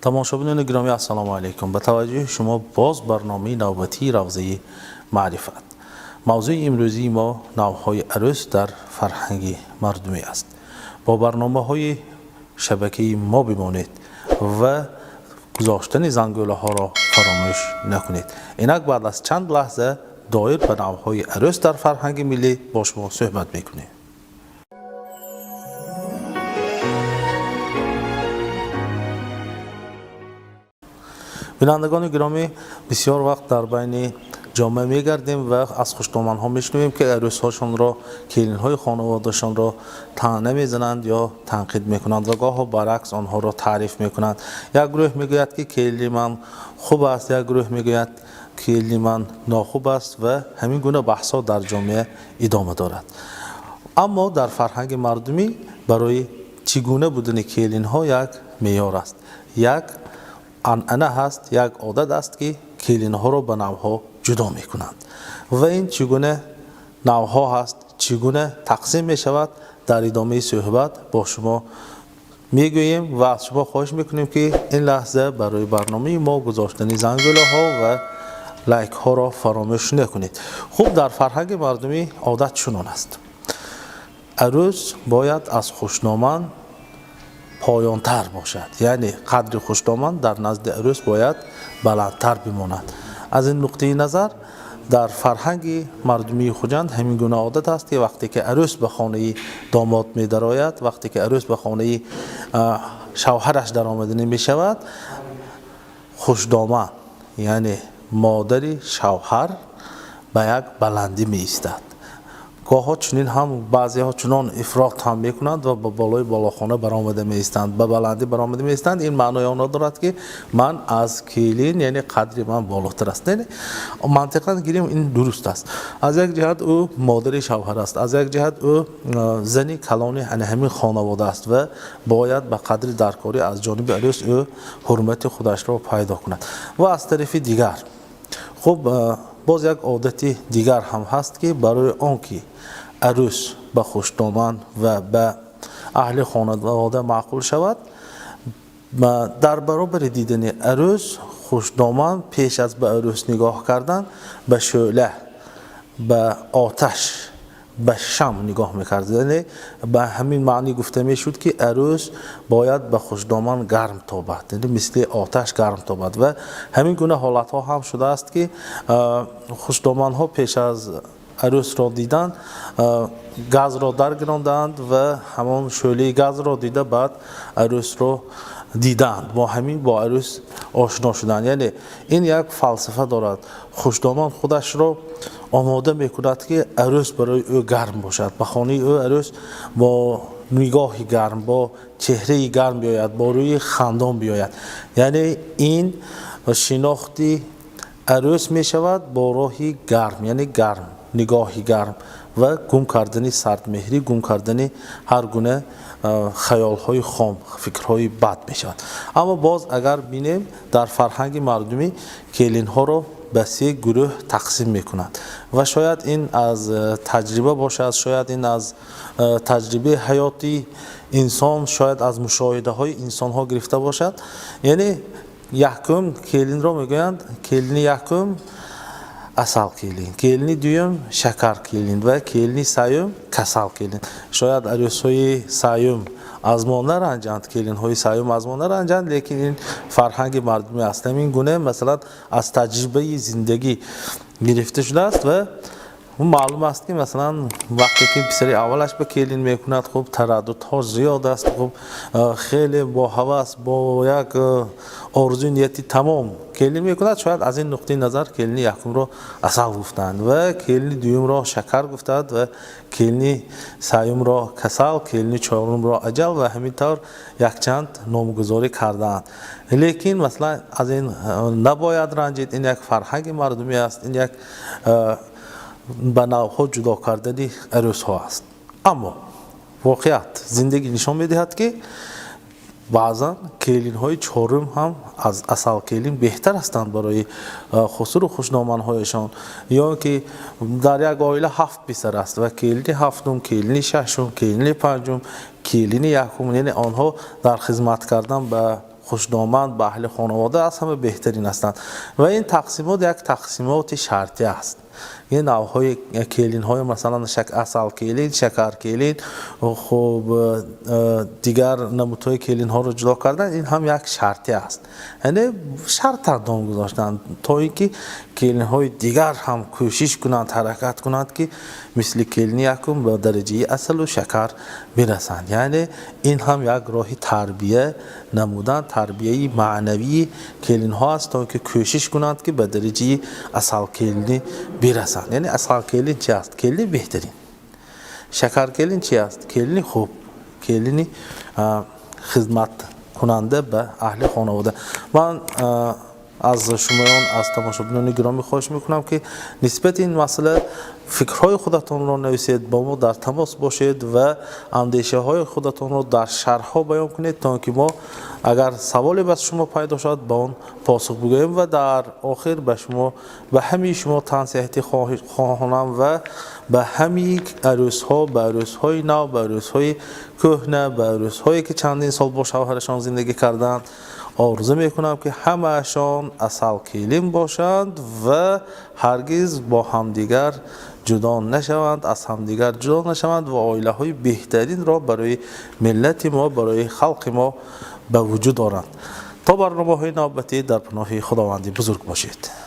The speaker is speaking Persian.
تماشاگران گرامی السلام علیکم. به توجه شما باز برنامه نوبتی روضه معرفت. موضوع امروزی ما نوهای عروس در فرهنگ مردمی است. با برنامه‌های شبکه‌ای ما بمانید و گذاشتن زنگوله ها را فراموش نکنید. اینک بعد از چند لحظه دایر به نوهای عروس در فرهنگ ملی با شما صحبت میکنیم. بینندگان گرامی، بسیار وقت در بین جامعه میگردیم و از خوشنامان ها میشنویم که عروس هاشون را، کلین های خانوادهشان را طعنه میزنند یا تنقید میکنند و گاه ها برعکس آنها را تعریف میکنند. یک گروه میگوید که کلی من خوب است، یک گروه میگوید کلی من ناخوب است و همین گونه بحث ها در جامعه ادامه دارد. اما در فرهنگ مردمی برای چگونه بودن کلین ها یک معیار است، یک عنعنه هست، یک عادت است که کلین ها را به نوها جدا می کنند و این چگونه نوها هست، چگونه تقسیم می شود، در ادامه صحبت با شما می گوییم و از شما خواهش می کنیم که این لحظه برای برنامه ما گذاشتن زنگوله ها و لایک ها را فراموش نکنید. خوب، در فرهنگ مردمی عادت چنان است، عروس باید از خوشنامان پایانتر باشد، یعنی قدر خوشنامان در نزد عروس باید بلندتر بماند. از این نقطه نظر در فرهنگ مردمی خوجند همین گونه عادت است که وقتی که عروس به خانه داماد می درآید، وقتی که عروس به خانه شوهرش در آمدنی می شود، خوشدامن یعنی مادر شوهر به یک بلندی می ایستد. گاه ها چنین هم بعضی ها چنان افراط هم میکنند و به بالای بالاخانه برآمده میستند، به بلندی برآمده میستند. این معنای آن دارد که من از کلین، یعنی قدر من بالاتر است. یعنی منطقا گیریم این درست است. از یک جهت او مادر شوهر است، از یک جهت او زنی کلانی همین خانواده است و باید به قدر درکاری از جانب عروس او حرمت خودش را پیدا کند. و از طرف دیگر خب باز یک عادت دیگر هم هست که برای آنکه عروس به خوشنامان و به اهل خانواده معقول شود، در برابر دیدن عروس خوشنامان پیش از به عروس نگاه کردن به شعله، به آتش، به شمع نگاه میکرد. یعنی به همین معنی گفته میشد که عروس باید به خوشنامان گرم تابد، یعنی مثل آتش گرم تابد. و همین گونه حالت ها هم شده است که خوشنامان ها پیش از عروس را دیدن گاز را درگراندند و همان شعله گاز را دیده بعد عروس را دیدند، با همین با عروس آشنا شدند. یعنی این یک فلسفه دارد. خوشنامان خودش را آماده میکند که عروس برای او گرم باشد، به خانه او عروس با نگاه گرم، با چهره گرم بیاید، با روی خندان بیاید. یعنی این شناختی عروس می شود با راهی گرم، یعنی گرم، نگاهی گرم و گم کردن سردمهری، گم کردن هر گونه خیال‌های خام، فکرهای بد می شود. اما باز اگر بینیم در فرهنگ مردمی کلین‌ها را به سه گروه تقسیم می کنند و شاید این از تجربه باشد، شاید این از تجربه حیاتی انسان، شاید از مشاهده های انسان ها گرفته باشد. یعنی یکم کلین را میگویند کلین یکم اصل کلین، کلین دویم شکر کلین و کلین سیوم کسل کلین. شاید عروس های سیوم از ما نرنجند، کلین های سیوم از ما نرنجند، لیکن این فرهنگ مردمی است. این گونه مثلا از تجربه زندگی گرفته شده است و معلوم است که مثلا وقتی که پسر اولش به کلین میکند خب ترددها زیاد است، خب خیلی با هوس، با یک آرزوی نیتی تمام کلین میکند. شاید از این نقطه نظر کلین یکم را اصل گفتند و کلین دوم را شکر گفتند و کلین سیوم را کسل، کلین چهارم را اجل و همینطور یک چند نامگذاری کردند. لیکن مثلا از این نباید رنجید. این یک فرهنگ مردمی است، این یک به نوها جدا کردن عروس ها است. اما واقعیت زندگی نشان میدهد که بعضا کلین های چهارم هم از اصل کلین بهتر هستند برای خسر و خوشنامان هایشان. یا که در یک عائله 7 پسر است و کلین هفتم، کلین ششم، کلین پنجم، کلین یکم، یعنی آنها در خدمت کردن به خوشنامند به اهل خانواده از همه بهترین هستند و این تقسیمات یک تقسیمات شرطی است. یه نوعهای کلین های مثلا اصل کلین، شکر کلین، خب دیگر نمودهای کلین ها رو جدا کردن، این هم یک شرطی است. یعنی شرط اندام گذاشتن تا اینکه کلین های دیگر هم کوشش کنند حرکت کنند که مثل کلین یکم به درجه اصل و شکر برسند. یعنی این هم یک راه تربیه نمودن، تربیه معنوی کلین ها است تا که کوشش کنند که به درجه اصل کلین برسند. یعنی اصل کلین چی است؟ کلین بهترین. شکر کلین چی است؟ کلین خوب، کلین خدمت کننده به اهل خانواده. من از شمایان، از تماشابینان گرامی خواهش میکنم که نسبت این مسئله فکرهای خودتان را نویسید، با ما در تماس باشید و اندیشه های خودتان را در شرح ها بیان کنید تا که ما اگر سوالی بس شما پیدا شد با آن پاسخ بگوییم و در آخر به شما، به همه شما تنصیحاتی خواهانم و به همه عروس‌ها، به عروس‌های نو، به عروس‌های کهنه، به عروس‌هایی که چندین سال با شوهرشان زندگی کردند آرزو میکنم که همه‌شان اصل کلین باشند و هرگز با همدیگر جدا نشوند، از همدیگر جدا نشوند و عائله های بهترین را برای ملت ما، برای خلق ما به وجود آورند. تا برنامه‌های نوبتی در پناه خداوند بزرگ باشید.